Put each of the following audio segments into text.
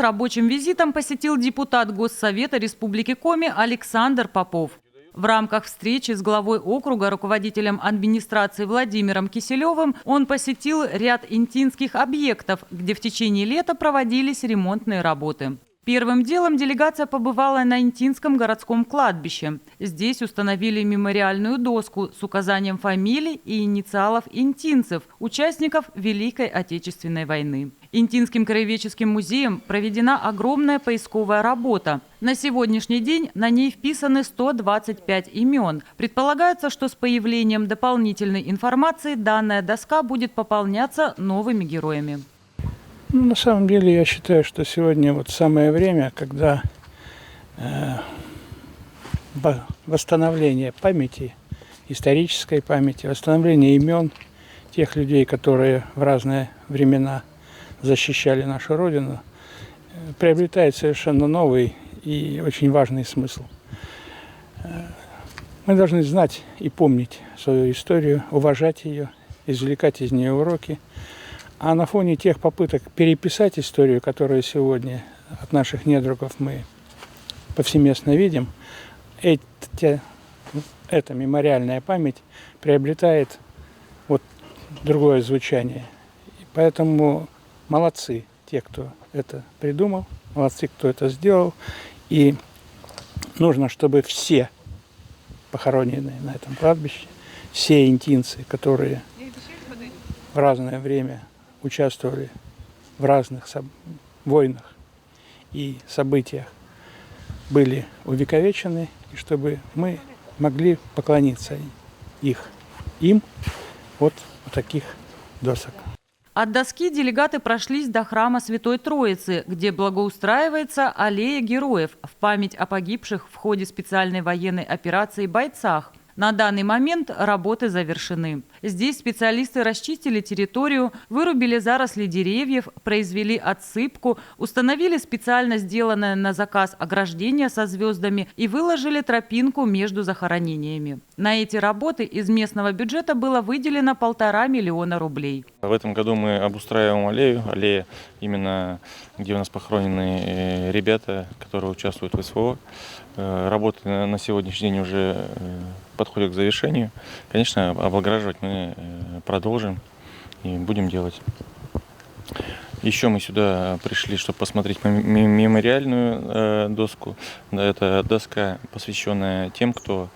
рабочим визитом посетил депутат Госсовета Республики Коми Александр Попов. В рамках встречи с главой округа, руководителем администрации Владимиром Киселевым, он посетил ряд интинских объектов, где в течение лета проводились ремонтные работы. Первым делом делегация побывала на Интинском городском кладбище. Здесь установили мемориальную доску с указанием фамилий и инициалов интинцев, участников Великой Отечественной войны. Интинским краеведческим музеем проведена огромная поисковая работа. На сегодняшний день на ней вписаны 125 имен. Предполагается, что с появлением дополнительной информации данная доска будет пополняться новыми героями. На самом деле я считаю, что сегодня самое время, когда восстановление памяти, исторической памяти, восстановление имен тех людей, которые в разные времена защищали нашу Родину, приобретает совершенно новый и очень важный смысл. Мы должны знать и помнить свою историю, уважать ее, извлекать из нее уроки. А на фоне тех попыток переписать историю, которую сегодня от наших недругов мы повсеместно видим, эта мемориальная память приобретает другое звучание. Поэтому молодцы те, кто это придумал, молодцы, кто это сделал. И нужно, чтобы все похороненные на этом кладбище, все интинцы, которые в разное время участвовали в разных войнах и событиях, были увековечены, и чтобы мы могли поклониться им вот таких досок. От доски делегаты прошлись до храма Святой Троицы, где благоустраивается аллея героев в память о погибших в ходе специальной военной операции бойцах. На данный момент работы завершены. Здесь специалисты расчистили территорию, вырубили заросли деревьев, произвели отсыпку, установили специально сделанное на заказ ограждение со звездами и выложили тропинку между захоронениями. На эти работы из местного бюджета было выделено 1,5 миллиона рублей. В этом году мы обустраиваем аллея именно где у нас похоронены ребята, которые участвуют в СВО. Работы на сегодняшний день уже подходят к завершению. Конечно, облагораживать мы продолжим и будем делать. Еще мы сюда пришли, чтобы посмотреть мемориальную доску. Это доска, посвященная тем, кто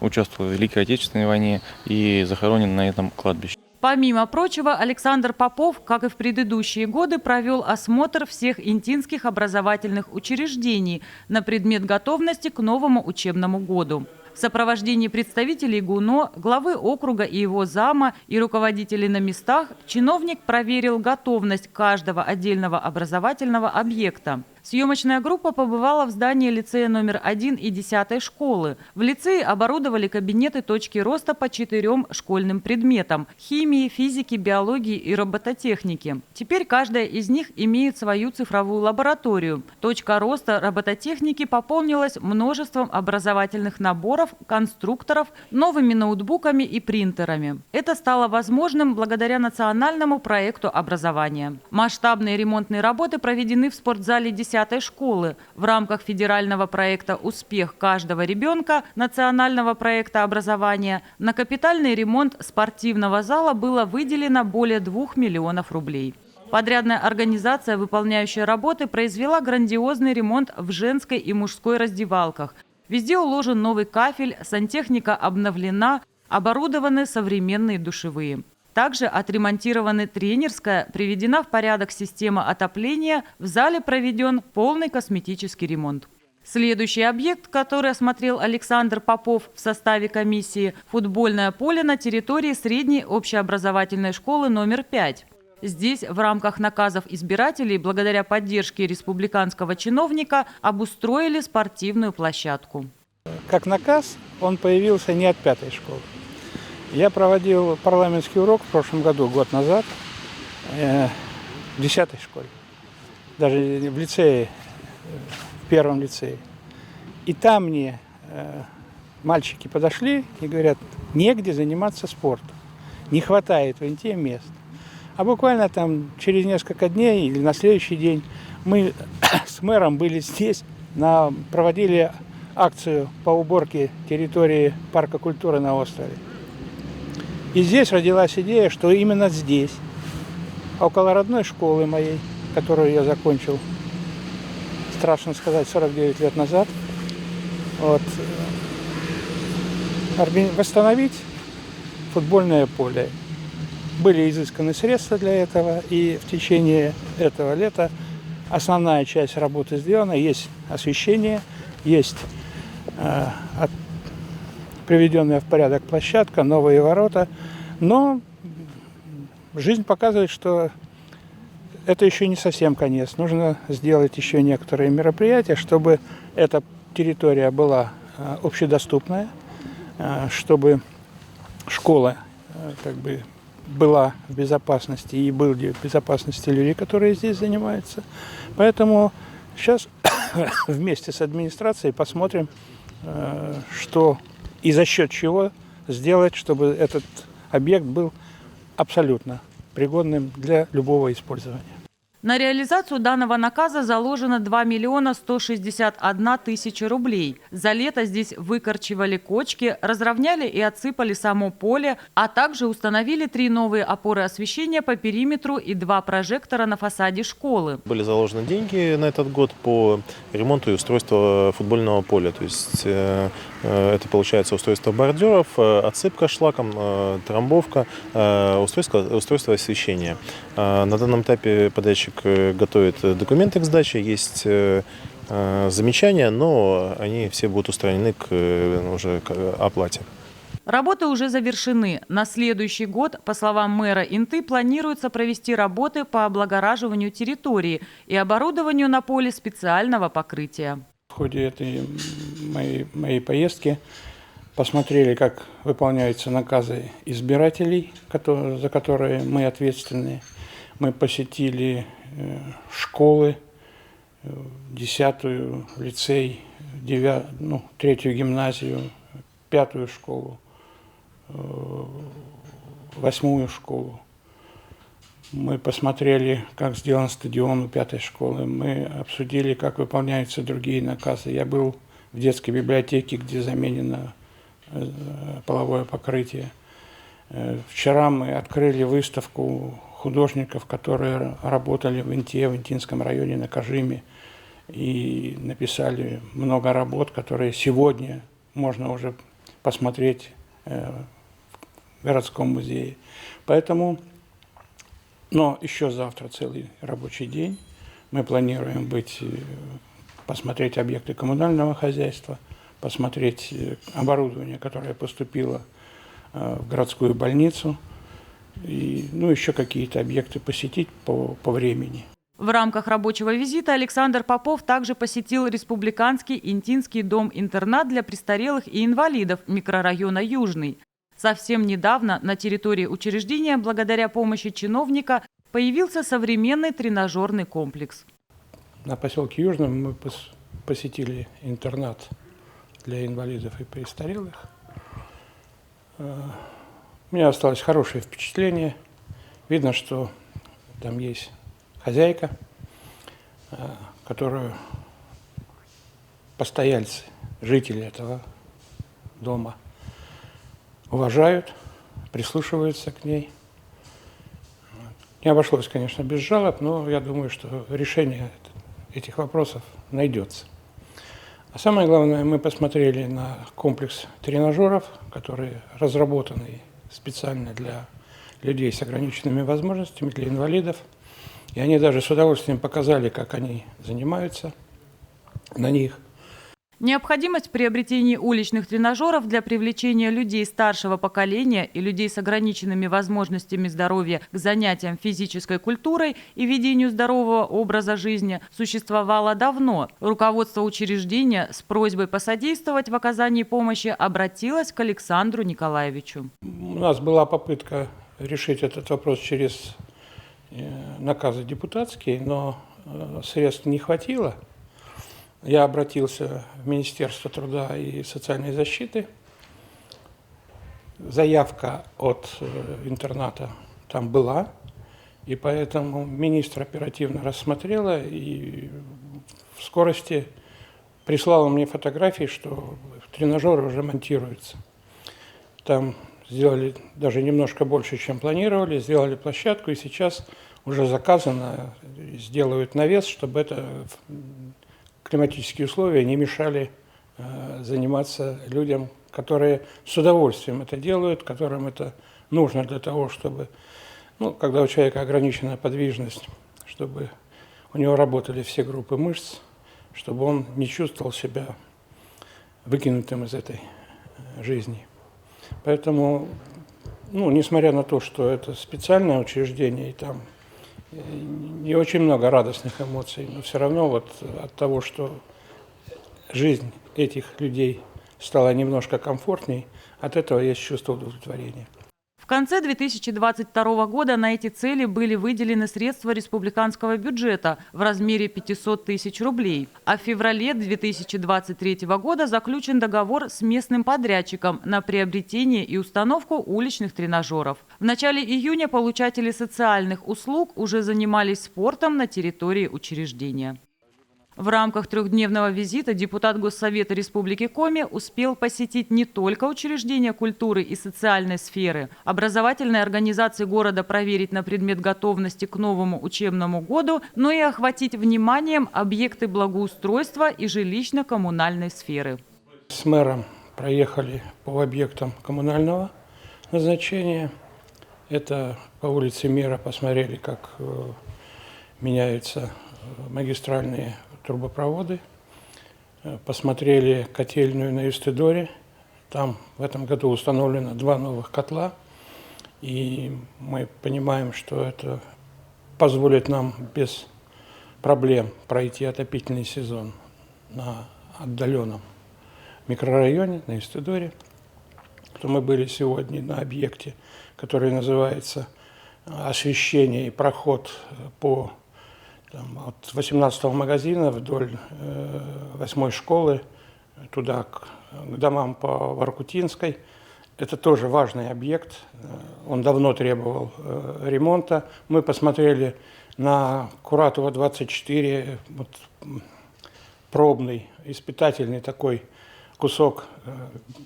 участвовал в Великой Отечественной войне и захоронен на этом кладбище. Помимо прочего, Александр Попов, как и в предыдущие годы, провел осмотр всех интинских образовательных учреждений на предмет готовности к новому учебному году. В сопровождении представителей ГУНО, главы округа и его зама и руководителей на местах чиновник проверил готовность каждого отдельного образовательного объекта. Съемочная группа побывала в здании лицея номер 1 и 10 школы. В лицее оборудовали кабинеты точки роста по 4 школьным предметам – химии, физики, биологии и робототехники. Теперь каждая из них имеет свою цифровую лабораторию. Точка роста робототехники пополнилась множеством образовательных наборов, конструкторов, новыми ноутбуками и принтерами. Это стало возможным благодаря национальному проекту образования. Масштабные ремонтные работы проведены в спортзале 10 школы в рамках федерального проекта «Успех каждого ребенка» национального проекта образования. На капитальный ремонт спортивного зала было выделено более 2 миллионов рублей. Подрядная организация, выполняющая работы, произвела грандиозный ремонт в женской и мужской раздевалках. Везде уложен новый кафель, сантехника обновлена, оборудованы современные душевые. Также отремонтированы тренерская, приведена в порядок система отопления, в зале проведен полный косметический ремонт. Следующий объект, который осмотрел Александр Попов в составе комиссии – футбольное поле на территории средней общеобразовательной школы номер 5. Здесь в рамках наказов избирателей, благодаря поддержке республиканского чиновника, обустроили спортивную площадку. Как наказ, он появился не от 5-й школы. Я проводил парламентский урок в прошлом году, год назад, в 10-й школе, даже в лицее, в 1-м лицее. И там мне мальчики подошли и говорят, негде заниматься спортом, не хватает в Инте мест. А буквально там через несколько дней или на следующий день Мы с мэром были здесь, проводили акцию по уборке территории парка культуры на острове. И здесь родилась идея, что именно здесь, около родной школы моей, которую я закончил, страшно сказать, 49 лет назад, вот, восстановить футбольное поле. Были изысканы средства для этого, и в течение этого лета основная часть работы сделана. Есть освещение, есть приведенная в порядок площадка, новые ворота. Но жизнь показывает, что это еще не совсем конец. Нужно сделать еще некоторые мероприятия, чтобы эта территория была общедоступная, чтобы школа была в безопасности и были в безопасности люди, которые здесь занимаются. Поэтому сейчас вместе с администрацией посмотрим, что и за счет чего сделать, чтобы этот объект был абсолютно пригодным для любого использования. На реализацию данного наказа заложено 2 миллиона 161 тысяча рублей. За лето здесь выкорчевали кочки, разровняли и отсыпали само поле, а также установили 3 новые опоры освещения по периметру и 2 прожектора на фасаде школы. Были заложены деньги на этот год по ремонту и устройству футбольного поля. То есть это получается устройство бордюров, отсыпка шлаком, трамбовка, устройство освещения. На данном этапе подрядчик готовит документы к сдаче, есть замечания, но они все будут устранены уже к оплате. Работы уже завершены. На следующий год, по словам мэра Инты, планируется провести работы по облагораживанию территории и оборудованию на поле специального покрытия. В ходе этой моей поездки посмотрели, как выполняются наказы избирателей, за которые мы ответственны. Мы посетили школы, 10-ю лицей, 3-ю гимназию, 5-ю школу, 8-ю школу. Мы посмотрели, как сделан стадион у 5-й школы. Мы обсудили, как выполняются другие наказы. Я был в детской библиотеке, где заменено половое покрытие. Вчера мы открыли выставку художников, которые работали в Инте, в Интинском районе на Кожиме, и написали много работ, которые сегодня можно уже посмотреть в городском музее. Поэтому, но еще завтра целый рабочий день. Мы планируем посмотреть объекты коммунального хозяйства, посмотреть оборудование, которое поступило в городскую больницу, и еще какие-то объекты посетить по времени. В рамках рабочего визита Александр Попов также посетил Республиканский Интинский дом-интернат для престарелых и инвалидов микрорайона Южный. Совсем недавно на территории учреждения, благодаря помощи чиновника, появился современный тренажерный комплекс. На поселке Южном мы посетили интернат для инвалидов и престарелых. У меня осталось хорошее впечатление. Видно, что там есть хозяйка, которую постояльцы, жители этого дома уважают, прислушиваются к ней. Не обошлось, конечно, без жалоб, но я думаю, что решение этих вопросов найдется. А самое главное, мы посмотрели на комплекс тренажеров, которые разработаны специально для людей с ограниченными возможностями, для инвалидов. И они даже с удовольствием показали, как они занимаются на них. Необходимость приобретения уличных тренажеров для привлечения людей старшего поколения и людей с ограниченными возможностями здоровья к занятиям физической культурой и ведению здорового образа жизни существовала давно. Руководство учреждения с просьбой посодействовать в оказании помощи обратилось к Александру Николаевичу. У нас была попытка решить этот вопрос через наказы депутатские, но средств не хватило. Я обратился в Министерство труда и социальной защиты. Заявка от интерната там была. И поэтому министр оперативно рассмотрела и в скорости прислала мне фотографии, что тренажеры уже монтируются. Там сделали даже немножко больше, чем планировали, сделали площадку, и сейчас уже заказано, сделают навес, чтобы это климатические условия не мешали заниматься людям, которые с удовольствием это делают, которым это нужно для того, чтобы, когда у человека ограниченная подвижность, чтобы у него работали все группы мышц, чтобы он не чувствовал себя выкинутым из этой жизни. Поэтому, несмотря на то, что это специальное учреждение, и там не очень много радостных эмоций, но все равно вот от того, что жизнь этих людей стала немножко комфортней, от этого есть чувство удовлетворения. В конце 2022 года на эти цели были выделены средства республиканского бюджета в размере 500 тысяч рублей. А в феврале 2023 года заключен договор с местным подрядчиком на приобретение и установку уличных тренажеров. В начале июня получатели социальных услуг уже занимались спортом на территории учреждения. В рамках трехдневного визита депутат Госсовета Республики Коми успел посетить не только учреждения культуры и социальной сферы, образовательные организации города проверить на предмет готовности к новому учебному году, но и охватить вниманием объекты благоустройства и жилищно-коммунальной сферы. С мэром проехали по объектам коммунального назначения. Это по улице Мира посмотрели, как меняются магистральные трубопроводы, посмотрели котельную на Юстидоре. Там в этом году установлено 2 новых котла, и мы понимаем, что это позволит нам без проблем пройти отопительный сезон на отдаленном микрорайоне, на Юстидоре. Мы были сегодня на объекте, который называется «Освещение и проход по от 18-го магазина вдоль 8-й школы, туда к домам по Воркутинской». Это тоже важный объект, он давно требовал ремонта. Мы посмотрели на Куратова 24, пробный, испытательный такой кусок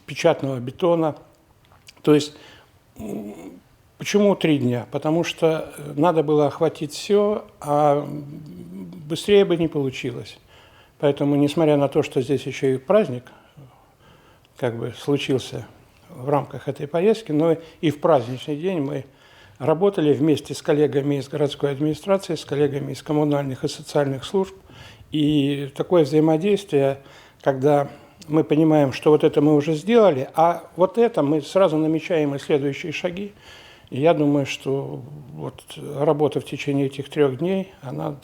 печатного бетона. То есть почему 3 дня? Потому что надо было охватить все, а быстрее бы не получилось. Поэтому, несмотря на то, что здесь еще и праздник случился в рамках этой поездки, но и в праздничный день мы работали вместе с коллегами из городской администрации, с коллегами из коммунальных и социальных служб. И такое взаимодействие, когда мы понимаем, что вот это мы уже сделали, а вот это мы сразу намечаем и следующие шаги. И я думаю, что работа в течение этих 3 дней, она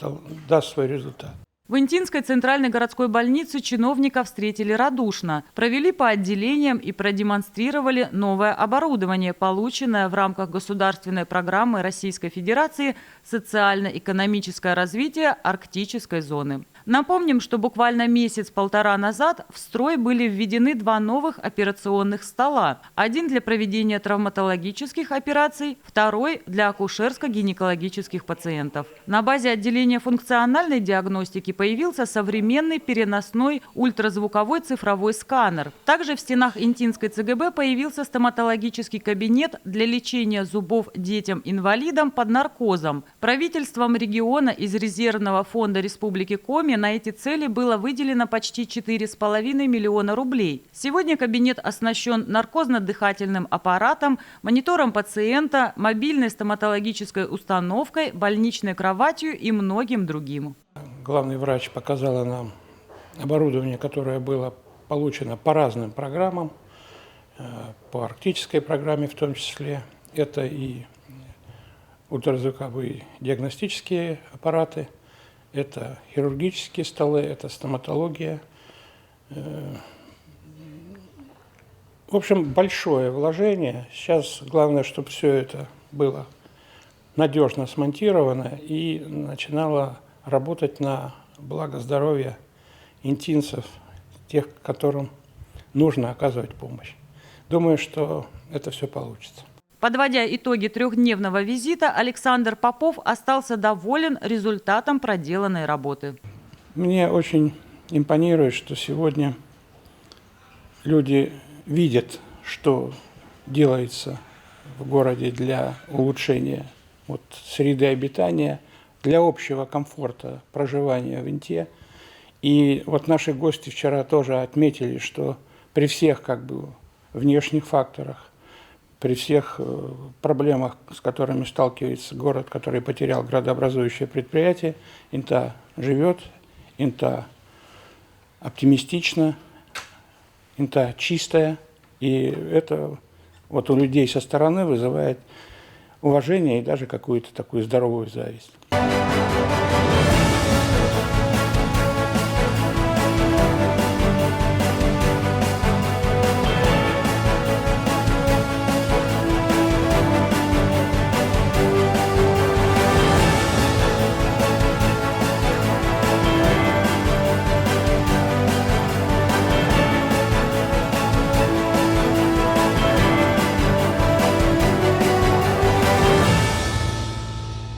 даст свой результат. В Интинской центральной городской больнице чиновников встретили радушно, провели по отделениям и продемонстрировали новое оборудование, полученное в рамках государственной программы Российской Федерации «Социально-экономическое развитие арктической зоны». Напомним, что буквально месяц-полтора назад в строй были введены 2 новых операционных стола. Один для проведения травматологических операций, второй для акушерско-гинекологических пациентов. На базе отделения функциональной диагностики появился современный переносной ультразвуковой цифровой сканер. Также в стенах Интинской ЦГБ появился стоматологический кабинет для лечения зубов детям-инвалидам под наркозом. Правительством региона из резервного фонда Республики Коми на эти цели было выделено почти 4,5 миллиона рублей. Сегодня кабинет оснащен наркозно-дыхательным аппаратом, монитором пациента, мобильной стоматологической установкой, больничной кроватью и многим другим. Главный врач показала нам оборудование, которое было получено по разным программам, по арктической программе в том числе. Это и ультразвуковые диагностические аппараты, это хирургические столы, это стоматология. В общем, большое вложение. Сейчас главное, чтобы все это было надежно смонтировано и начинало работать на благо здоровья интинцев, тех, которым нужно оказывать помощь. Думаю, что это все получится. Подводя итоги трехдневного визита, Александр Попов остался доволен результатом проделанной работы. Мне очень импонирует, что сегодня люди видят, что делается в городе для улучшения среды обитания, для общего комфорта проживания в Инте. И наши гости вчера тоже отметили, что при всех внешних факторах, при всех проблемах, с которыми сталкивается город, который потерял градообразующее предприятие, Инта живет, Инта оптимистична, Инта чистая. И это у людей со стороны вызывает уважение и даже какую-то такую здоровую зависть.